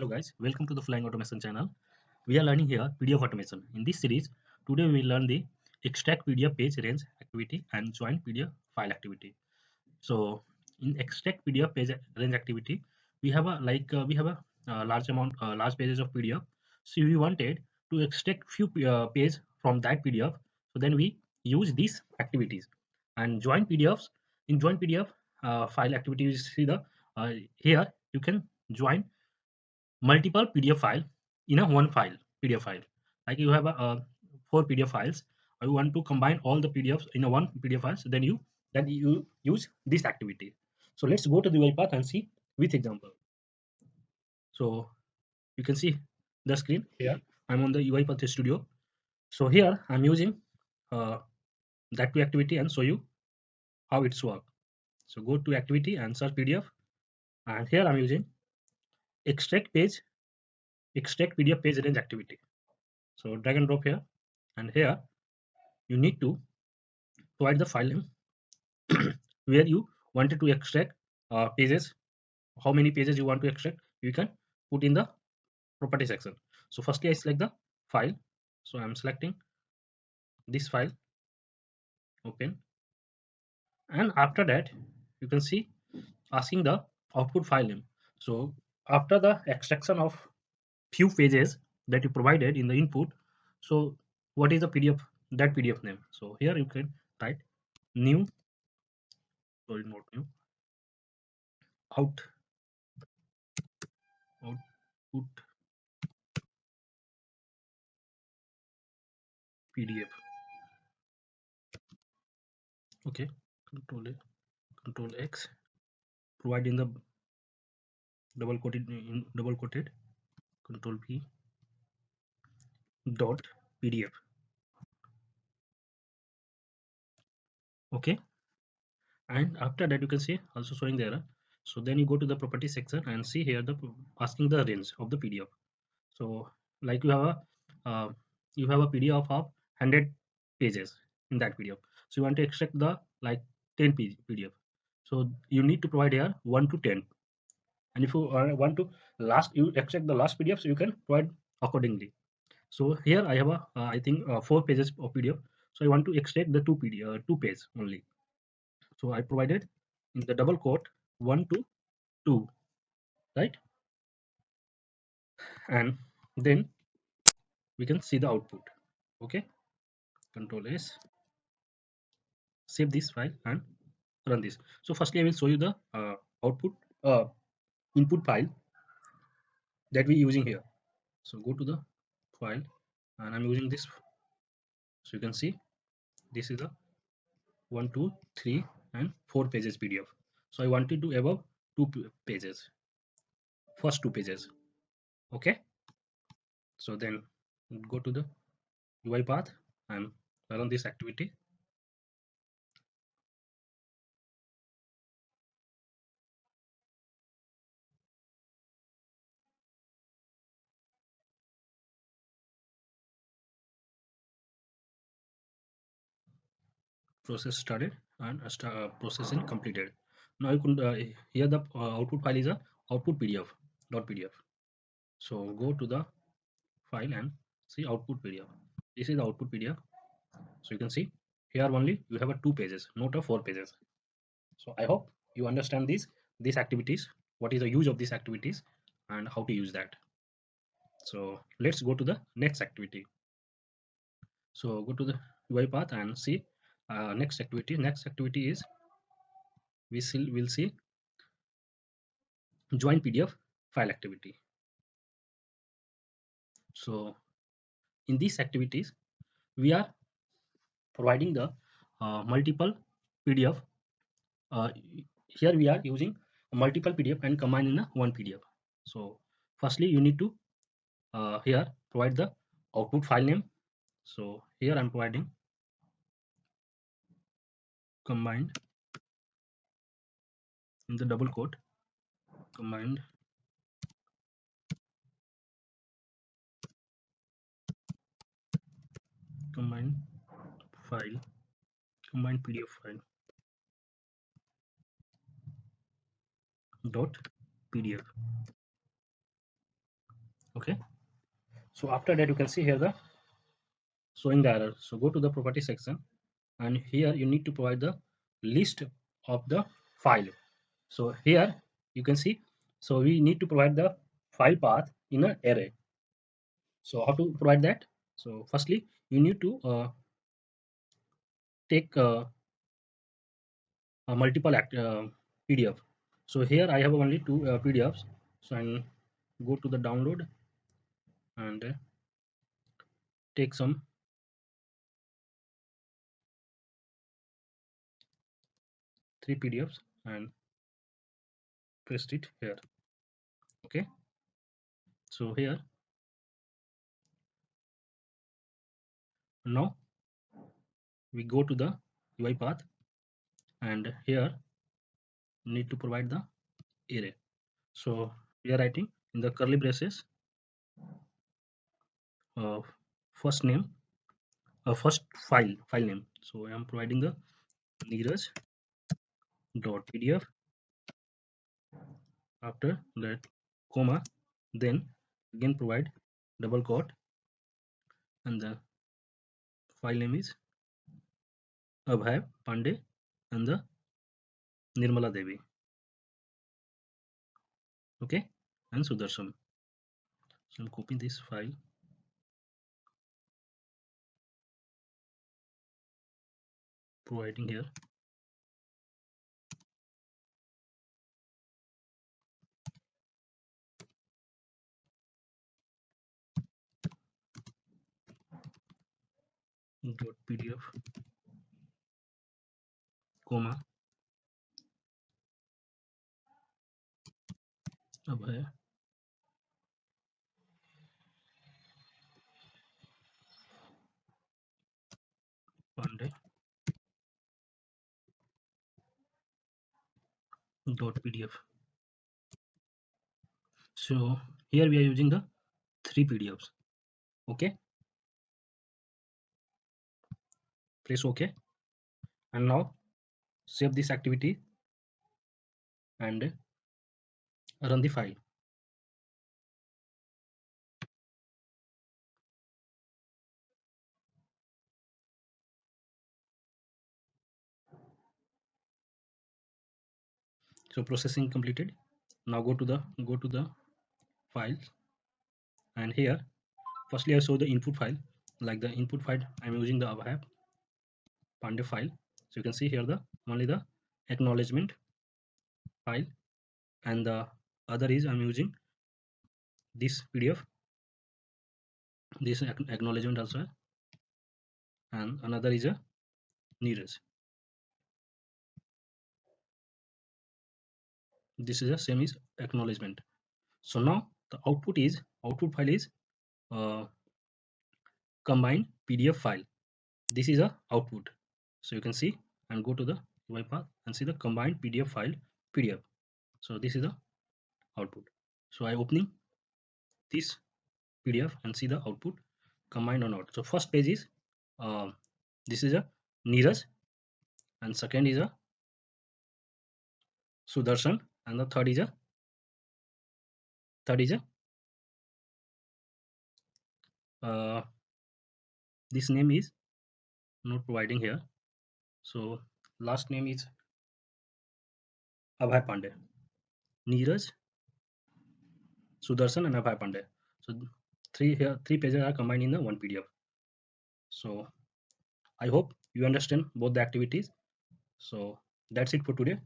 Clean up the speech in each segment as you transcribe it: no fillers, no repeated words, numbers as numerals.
Hello guys, welcome to the Flying Automation channel. We are learning here PDF automation. In this series, today we will learn the extract PDF page range activity and join PDF file activity. So in extract PDF page range activity, we have a large pages of PDF. So we wanted to extract few page from that PDF. So then we use these activities and join PDFs. In join PDF file activity, you see the here you can join multiple PDF file in a one file PDF file. Like you have four PDF files. You want to combine all the PDFs in a one PDF file. So then you use this activity. So let's go to the UiPath and see with example. So you can see the screen here. I'm on the UiPath Studio. So here I'm using uh, that two activity and show you how it's work. So go to activity and search PDF, and here I'm using extract page extract PDF page range activity. So drag and drop here, and here you need to provide the file name where you wanted to extract pages. How many pages you want to extract, you can put in the property section. So firstly I select the file, so I'm selecting this file, open, and after that you can see asking the output file name. So after the extraction of few pages that you provided in the input, so what is the PDF, that PDF name? So here you can write new, sorry, not new, out output PDF. Okay, control A, control X, provide in the double quoted, control V dot PDF. Okay, and after that you can see also showing the error. So then you go to the property section and see here the asking the range of the PDF. So like you have a PDF of 100 pages in that PDF. So you want to extract the like 10 PDF. So you need to provide here 1 to 10. And if you want to last you extract the last PDF, so you can provide accordingly. So here I have I think 4 pages of PDF. So I want to extract the two page only. So I provided in the double quote 1 to 2, right? And then we can see the output. Okay, control S, save this file and run this. So firstly I will show you the output input file that we're using here. So go to the file, and I'm using this. So you can see this is the 1 2 3 and 4 pages PDF. So I wanted to above pages, first 2 pages. Okay, so then go to the UiPath and run this activity. Process started and processing completed. Now you can here the output file is a output PDF dot PDF. So go to the file and see output PDF. This is the output PDF. So you can see here only you have a 2 pages, not a 4 pages. So I hope you understand these activities, what is the use of these activities and how to use that. So let's go to the next activity. So go to the UiPath and see next activity. Next activity is we'll see join PDF file activity. So in these activities we are providing the multiple PDF. uh, Here we are using multiple PDF and combine in a one PDF. So firstly you need to here provide the output file name. So here I'm providing combined in the double quote, combined combined file, combined PDF file dot PDF. Okay, so after that you can see here the showing the error. So go to the property section, and here you need to provide the list of the file. So here you can see, so we need to provide the file path in an array. So how to provide that? So firstly you need to take a multiple PDF. So here I have only two PDFs. So I go to the download and take some three PDFs and paste it here. Okay, so here now we go to the UiPath, and here need to provide the array. So we are writing in the curly braces uh, first name, first file name. So I am providing the Neeraj dot PDF. After that comma, then again provide double quote, and the file name is Abhay Pandey and the Nirmala Devi. Okay, and Sudarshan. So I'm copying this file, providing here. Dot PDF comma Abhay Pandey dot PDF. So here we are using the three PDFs. Okay, press OK, and now save this activity and run the file. So processing completed. Now go to the files, and here firstly I show the input file. Like the input file I'm using the Abhay Pandey file. So you can see here the only the acknowledgement file, and the other is I'm using this PDF, this acknowledgement also, and another is a Neeraj. This is the same is acknowledgement. So now the output file is combined PDF file. This is a output. So you can see and go to the UiPath and see the combined PDF file PDF. So this is the output. So I opening this PDF and see the output combined or not. So first page is this is a Neeraj, and second is a Sudarshan, and the third is a uh, this name is not providing here. So last name is Abhay Pandey, Neeraj, Sudarshan, and Abhay Pandey. So three pages are combined in the one PDF. So I hope you understand both the activities. So that's it for today.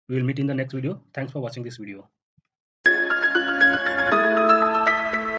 We will meet in the next video. Thanks for watching this video.